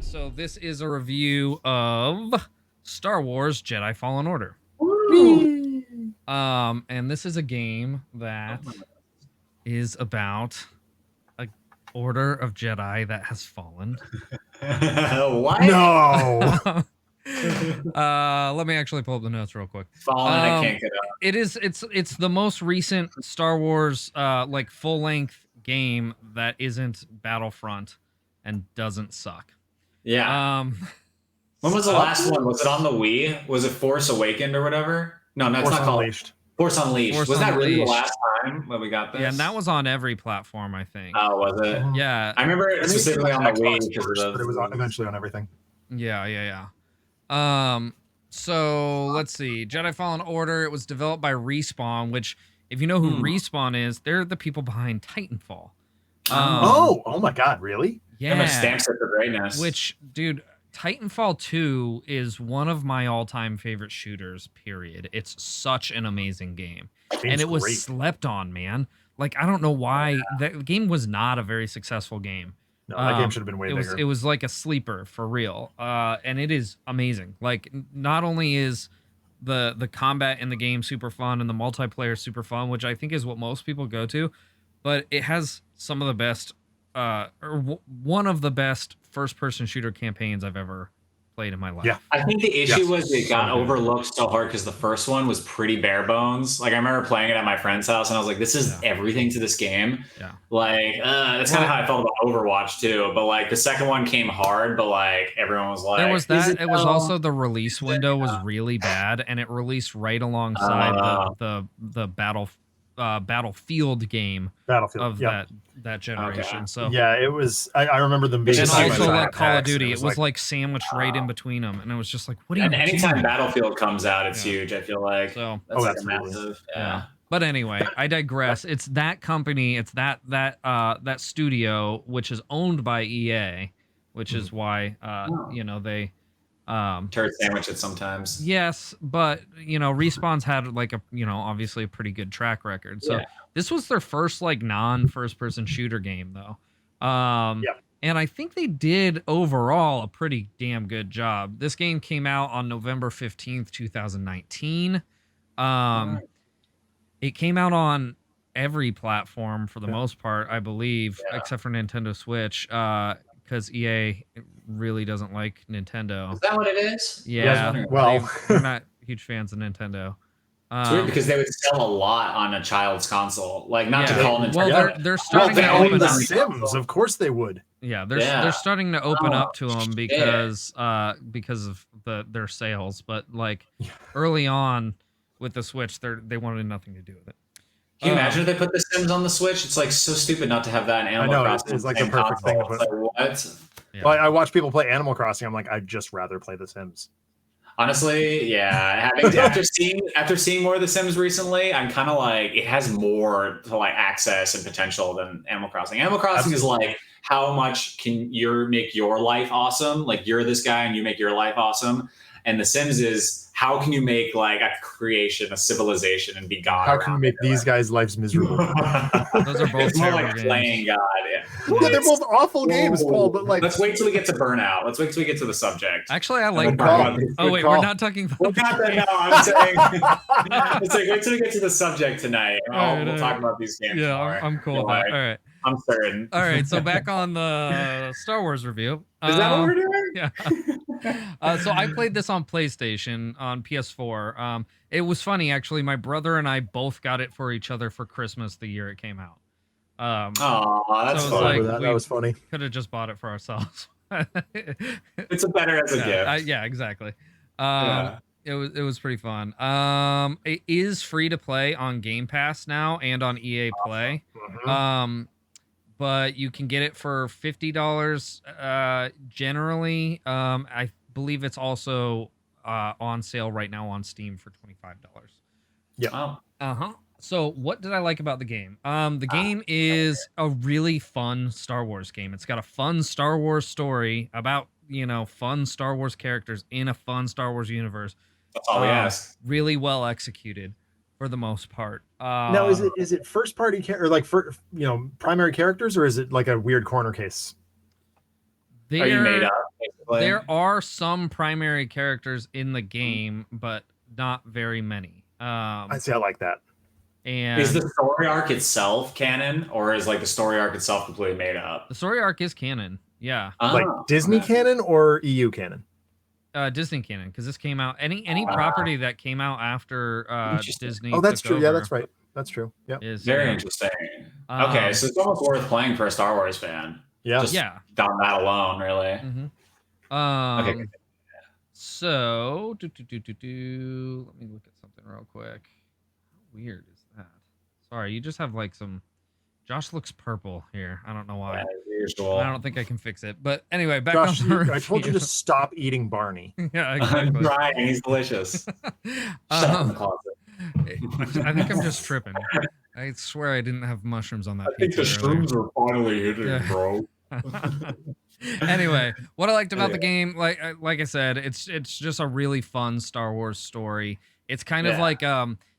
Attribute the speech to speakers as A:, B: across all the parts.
A: So this is a review of Star Wars Jedi Fallen Order. And this is a game that is about a order of Jedi that has fallen.
B: What?
C: No.
A: Let me actually pull up the notes real quick.
B: Fallen, I can't get up.
A: It's the most recent Star Wars like full-length game that isn't Battlefront and doesn't suck.
B: Yeah. When was the last one? Was it on the Wii? Was it Force Awakened or whatever? No, that's not called
C: Unleashed.
B: Force Unleashed.
A: Force
B: was that really the
A: Unleashed.
B: last time when we got this?
A: Yeah, and that was on every platform, I think.
B: Oh, was it?
A: Yeah.
B: I remember it specifically on the Wii
C: Xbox
B: because
C: first,
B: of
C: but it was eventually on everything.
A: Yeah. So let's see. Jedi Fallen Order. It was developed by Respawn, which, if you know who Respawn is, they're the people behind Titanfall.
C: Oh my God, really?
A: Yeah.
B: much stamps it for greatness.
A: Which, dude, Titanfall 2 is one of my all-time favorite shooters, period. It's such an amazing game. And it was
C: great.
A: slept on, man. Like, I don't know why. That game was not a very successful game.
C: No, that game should have been way bigger.
A: It was like a sleeper, for real. And it is amazing. Like, not only is the combat in the game super fun and the multiplayer super fun, which I think is what most people go to, but it has some of the best, one of the best first-person shooter campaigns I've ever played in my life.
C: Yeah.
B: I think the issue was it got overlooked so hard because the first one was pretty bare bones. Like I remember playing it at my friend's house and I was like, this is everything to this game.
A: Yeah.
B: Like that's kind of how I felt about Overwatch too. But like the second one came hard, but like everyone was like,
A: there was that. It was also the release window was really bad, and it released right alongside the Battlefield game of that generation.
B: Okay.
A: So
C: yeah, it was. I remember them being.
A: and
C: side by
A: also
C: side
A: like Call of
C: packs, and
A: Duty, it was like sandwiched right in between them, and it was just like, what are you
B: And anytime
A: doing?
B: Battlefield comes out, it's huge. I feel like
A: So
B: that's like
C: absolutely.
B: massive.
A: yeah. But anyway, I digress. It's that company, it's that studio which is owned by EA, which is why they
B: Turd sandwich it sometimes.
A: yes, but Respawn's had like a obviously a pretty good track record. So this was their first like non-first person shooter game though. And I think they did overall a pretty damn good job. This game came out on November 15th, 2019. It came out on every platform for the most part, I believe, except for Nintendo Switch, because EA really doesn't like Nintendo.
B: Is that what it is?
A: Yeah,
C: well,
A: they're not huge fans of Nintendo.
B: It's weird because they would sell a lot on a child's console. Like not to call Nintendo.
A: Well, they're starting
C: they
A: to
C: own
A: open
C: the
A: up.
C: Sims. Of course they would.
A: Yeah, they're starting to open up to them
B: shit.
A: because of their sales. But like early on with the Switch, they wanted nothing to do with it.
B: Can you imagine if they put the Sims on the Switch? It's like so stupid not to have that in Animal Crossing.
C: It's like the perfect thing to put.
B: It's like, what?
A: Yeah.
C: Well, I watch people play Animal Crossing. I'm like, I'd just rather play The Sims.
B: Honestly, yeah. After seeing more of The Sims recently, I'm kind of like it has more to like access and potential than Animal Crossing. Animal Crossing is like how much can you make your life awesome? Like you're this guy and you make your life awesome. And The Sims is how can you make like a creation, a civilization, and be God?
C: How can you make these guys' lives miserable?
A: Those are both
B: it's more
A: terrible
B: like
A: games.
B: playing God.
C: Yeah, they're both awful games, Paul. But like,
B: let's wait till we get to Burnout. Let's wait till we get to the subject.
A: Actually, I like
B: Good call.
A: Burnout. Oh wait, we're not talking about
B: Well, not that. No, I'm saying. It's like wait till we get to the subject tonight. We'll talk about these games.
A: Yeah,
B: more.
A: I'm cool with that. All right.
B: I'm certain.
A: All right, so back on the Star Wars review.
B: Is that what we're doing?
A: Yeah. So I played this on PlayStation, on PS4. It was funny, actually. My brother and I both got it for each other for Christmas the year it came out.
B: Oh, that's
A: so
B: fun.
A: like,
C: that was funny.
A: Could have just bought it for ourselves.
B: It's a better as a gift.
A: Yeah, exactly. It was pretty fun. It is free to play on Game Pass now and on EA Play. But you can get it for $50 generally. I believe it's also on sale right now on Steam for $25.
C: Yeah.
B: Oh.
A: So what did I like about the game? The game is a really fun Star Wars game. It's got a fun Star Wars story about, fun Star Wars characters in a fun Star Wars universe.
B: That's all we ask.
A: Really well executed for the most part.
C: Now, is it first party or like primary characters, or is it like a weird corner case?
B: Are you made
A: There,
B: up? Basically?
A: there are some primary characters in the game, but not very many.
C: I see. I like that.
B: Is
A: And
B: the story arc itself canon, or is like the story arc itself completely made up?
A: the story arc is canon. Yeah.
C: Like
B: Oh,
C: Disney
B: okay.
C: canon or EU canon?
A: Disney canon, because this came out any property that came out after
B: Interesting.
A: Disney
C: Oh, that's
A: took
C: true.
A: over
C: Yeah, that's right. That's true. Yeah.
A: is
B: Very interesting. Okay,
A: Um,
B: so it's almost worth playing for a Star Wars fan.
C: Yeah.
B: Just
A: yeah.
B: on that alone, really.
A: Mm-hmm.
B: Okay.
A: So let me look at something real quick. How weird is that? Sorry, you just have like some. Josh looks purple here. I don't know why.
B: As usual.
A: I don't think I can fix it. But anyway, back
C: Josh,
A: on the
C: I told you
A: review.
C: to stop eating Barney.
A: Yeah,
B: I'm
A: exactly.
B: trying. He's delicious. Shut up in the closet.
A: I think I'm just tripping. I swear I didn't have mushrooms on that
B: I think
A: pizza
B: the
A: earlier.
B: shrooms are finally hitting,
A: Yeah.
B: bro.
A: Anyway, what I liked about the game, like I said, it's just a really fun Star Wars story. It's kind of like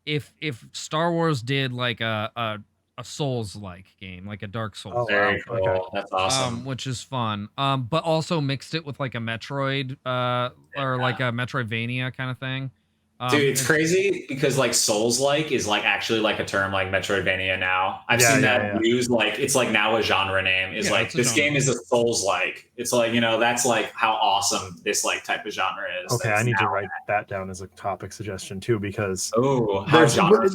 A: if Star Wars did like a Souls like game, like a Dark Souls.
C: Oh,
B: Very
C: wow.
B: cool.
C: Okay.
B: That's awesome.
A: Which is fun. But also mixed it with like a Metroid or like a Metroidvania kind of thing.
B: Dude, it's crazy because like Souls-like is like actually like a term like Metroidvania now. I've seen that used like it's like now a genre name is like this game is a Souls-like. It's like, you know, that's like how awesome this like type of genre is.
C: Okay, I need to write that down as a topic suggestion too, because
B: how genre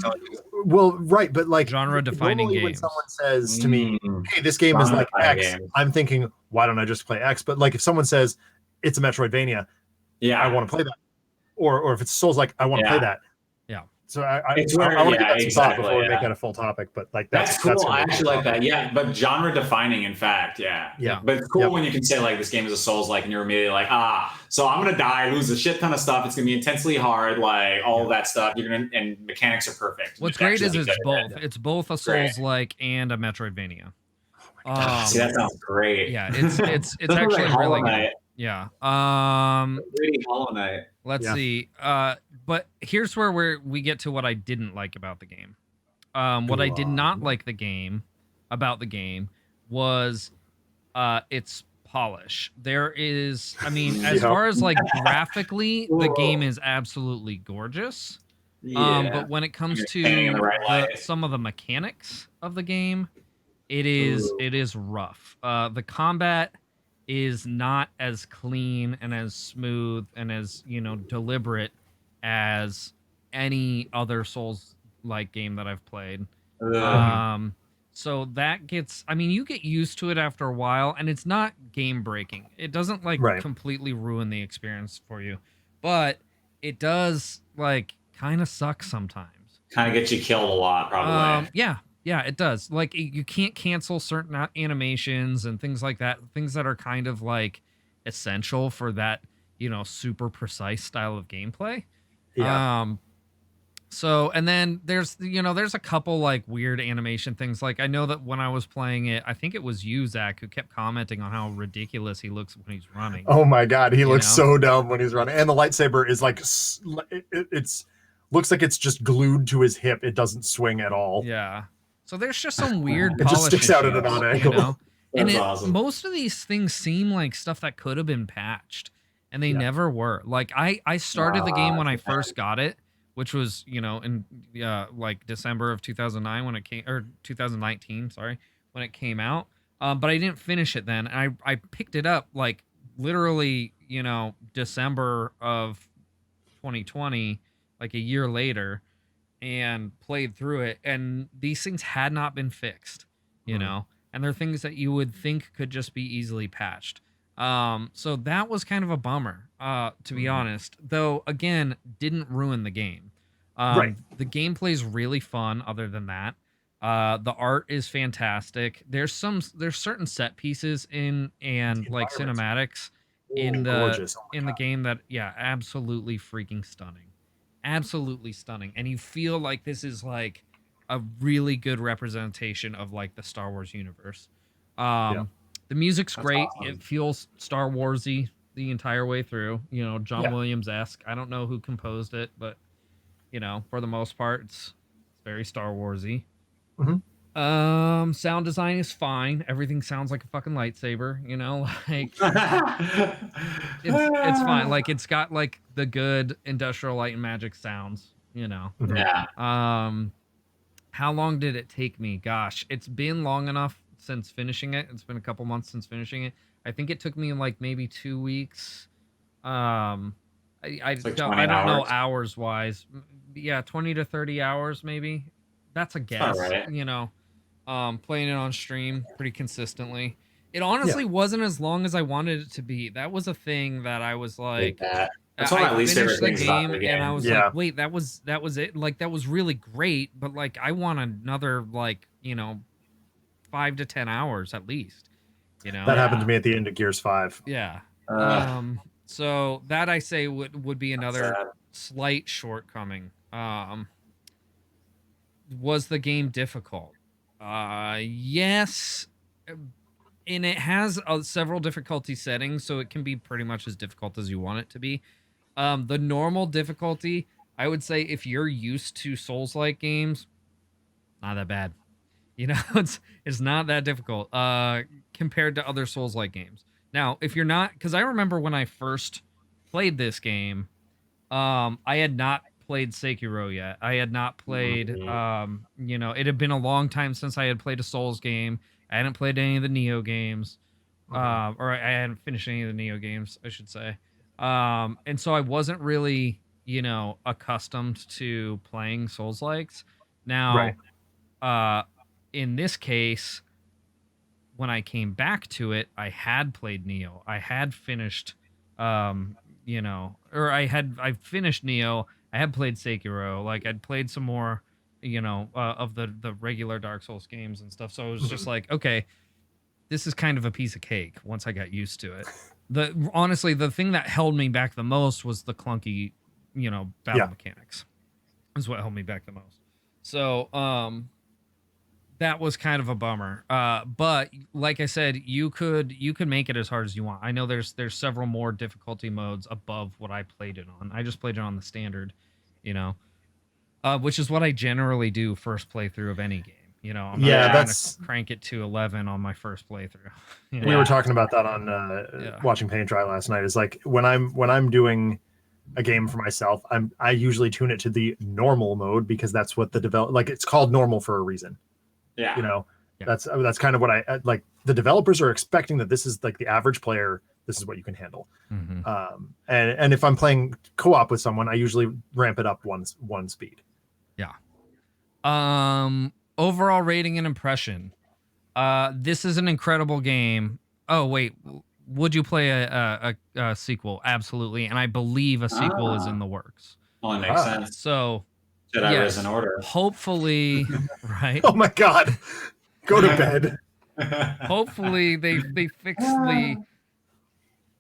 C: well, right, but like
A: genre defining games.
C: When someone says to me, "Hey, this game is like X," I'm thinking, why don't I just play X? But like if someone says it's a Metroidvania, I want to play that. Or if it's Souls like, I want to play that.
A: Yeah.
C: So I want to get that some thought before we make that a full topic. But like
B: that's cool. I actually like that. Yeah, but genre defining, in fact, yeah. But it's cool when you can say like this game is a Souls like, and you're immediately like, so I'm gonna die, lose a shit ton of stuff. It's gonna be intensely hard, like all of that stuff. You're gonna and mechanics are perfect.
A: What's great is it's both. It's both a Souls like and a Metroidvania.
B: See, that sounds great.
A: Yeah, it's actually
B: like
A: really good. Yeah.
B: Really Hollow Knight.
A: Let's see. But here's where we get to what I didn't like about the game. What I did not like about the game was its polish. There is, I mean, as far as like graphically, the game is absolutely gorgeous. But when it comes to some of the mechanics of the game, it is rough. The combat is not as clean and as smooth and as, you know, deliberate as any other Souls like game that I've played. So that gets, I mean, you get used to it after a while, and it's not game breaking. It doesn't like completely ruin the experience for you, but it does like kind of suck sometimes.
B: Kind of gets you killed a lot, probably.
A: Yeah, it does. Like you can't cancel certain animations and things like that. Things that are kind of like essential for that, you know, super precise style of gameplay.
C: Yeah.
A: So, and then there's a couple like weird animation things. Like I know that when I was playing it, I think it was you, Zach, who kept commenting on how ridiculous he looks when he's running.
C: Oh my God, he looks so dumb when he's running, and the lightsaber is like it's looks like it's just glued to his hip. It doesn't swing at all.
A: Yeah. So there's just some weird
C: it just sticks out at an odd angle.
A: You know?
B: That's awesome.
A: Most of these things seem like stuff that could have been patched, and they never were. Like I started the game when I first got it, which was, you know, in like December of 2009 when it came, or 2019, sorry, when it came out. But I didn't finish it then. And I picked it up like literally, you know, December of 2020, like a year later, and played through it, and these things had not been fixed, you know, and they're things that you would think could just be easily patched. So that was kind of a bummer, to be honest, though, again, didn't ruin the game. The gameplay's really fun other than that. The art is fantastic. There's certain set pieces in and like cinematics in the game that absolutely freaking stunning. Absolutely stunning. And you feel like this is like a really good representation of like the Star Wars universe. The music's great. Awesome. It feels Star Warsy the entire way through, you know, John Williams-esque. I don't know who composed it, but you know, for the most part, it's very Star Warsy. Sound design is fine. Everything sounds like a fucking lightsaber, you know, like it's fine. Like it's got like the good Industrial Light and Magic sounds, you know.
B: Yeah.
A: How long did it take me? Gosh, it's been long enough since finishing it. It's been a couple months since finishing it. I think it took me like maybe 2 weeks. I
B: like
A: don't
B: 20
A: I don't know
B: hours.
A: hours wise. Yeah, 20 to 30 hours maybe. That's a guess,
B: right.
A: you know. Playing it on stream pretty consistently. It honestly wasn't as long as I wanted it to be. That was a thing that I was like,
B: that's one of my least favorite things about the game.
A: and I was like, wait, that was it. Like that was really great, but like I want another like, you know, 5 to 10 hours at least. You know?
C: That happened to me at the end of Gears 5.
A: Yeah. So that I say would be another slight shortcoming. Was the game difficult? Yes, and it has several difficulty settings, so it can be pretty much as difficult as you want it to be. The normal difficulty, I would say, if you're used to Souls-like games, not that bad. You know, it's not that difficult compared to other Souls-like games. Now, if you're not, because I remember when I first played this game, I had not played Sekiro yet. I had not played, you know, it had been a long time since I had played a Souls game. I hadn't played any of the Neo games, or I hadn't finished any of the Neo games, I should say. And so I wasn't really, you know, accustomed to playing Souls-likes. Now, in this case, when I came back to it, I had played Neo. I had finished, you know, or I finished Neo. I had played Sekiro. Like I'd played some more, you know, of the regular Dark Souls games and stuff. So it was just like, okay, this is kind of a piece of cake once I got used to it. Honestly, the thing that held me back the most was the clunky, you know, battle mechanics. Is what held me back the most. So, that was kind of a bummer. But like I said, you could make it as hard as you want. I know there's several more difficulty modes above what I played it on. I just played it on the standard, you know, which is what I generally do first playthrough of any game. You know, I'm not trying to crank it to 11 on my first playthrough. You know?
C: We were talking about that on watching Paint Dry last night. Is like when I'm doing a game for myself, I usually tune it to the normal mode because that's what it's called normal for a reason.
B: Yeah,
C: you know, that's kind of what I like. The developers are expecting that this is like the average player. This is what you can handle. And if I'm playing co-op with someone, I usually ramp it up one speed.
A: Yeah. Overall rating and impression. This is an incredible game. Oh wait, would you play a sequel? Absolutely, and I believe a sequel is in the works.
B: Oh, it makes sense.
A: So.
B: Jedi Risen Order.
A: Hopefully, right?
C: Oh my God, go to bed.
A: Hopefully they fix the,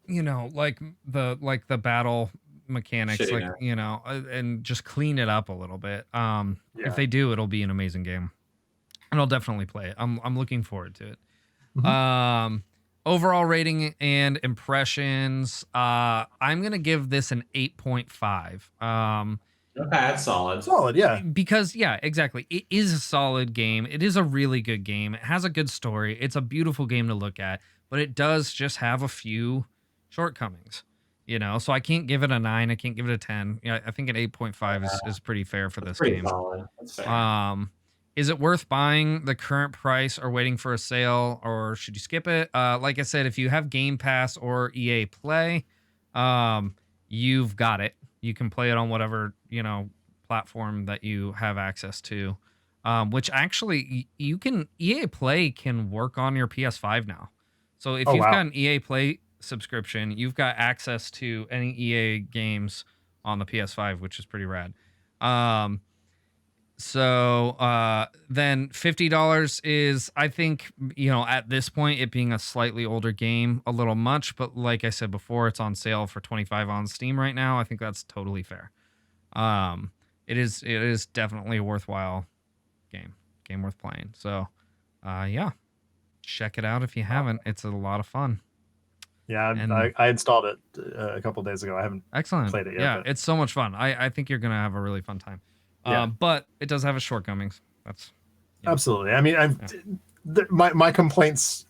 A: you know, like the battle mechanics,
B: shitty
A: like
B: now.
A: you know, and just clean it up a little bit. If they do, it'll be an amazing game, and I'll definitely play it. I'm looking forward to it. Overall rating and impressions. I'm gonna give this an 8.5.
B: Okay, that's solid.
C: Solid, yeah.
A: Because, yeah, exactly. It is a solid game. It is a really good game. It has a good story. It's a beautiful game to look at, but it does just have a few shortcomings, you know? So I can't give it a 9. I can't give it a 10. Yeah, I think an 8.5 is pretty fair for this game.
B: Solid. That's fair.
A: Is it worth buying the current price or waiting for a sale, or should you skip it? Like I said, if you have Game Pass or EA Play, you've got it. You can play it on whatever, you know, platform that you have access to, which actually EA Play can work on your PS5 now. So if you've got an EA Play subscription, you've got access to any EA games on the PS5, which is pretty rad. So then $50 is, I think, you know, at this point, it being a slightly older game, a little much. But like I said before, it's on sale for $25 on Steam right now. I think that's totally fair. It is definitely a worthwhile game worth playing. So yeah, check it out if you haven't. It's a lot of fun.
C: Yeah, I installed it a couple days ago. I haven't played it yet.
A: Yeah, it's so much fun. I think you're gonna have a really fun time. But it does have its shortcomings. That's
C: Absolutely. I mean, my complaints,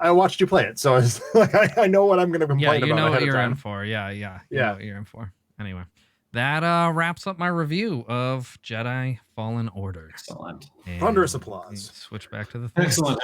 C: I watched you play it, so it's like I know what I'm going to complain about.
A: You know
C: ahead
A: what you're
C: of time.
A: in for. Yeah. You know what you're in for. Anyway, that wraps up my review of Jedi Fallen Order.
B: Excellent.
C: Thunderous applause.
A: Switch back to the thing.
B: Excellent.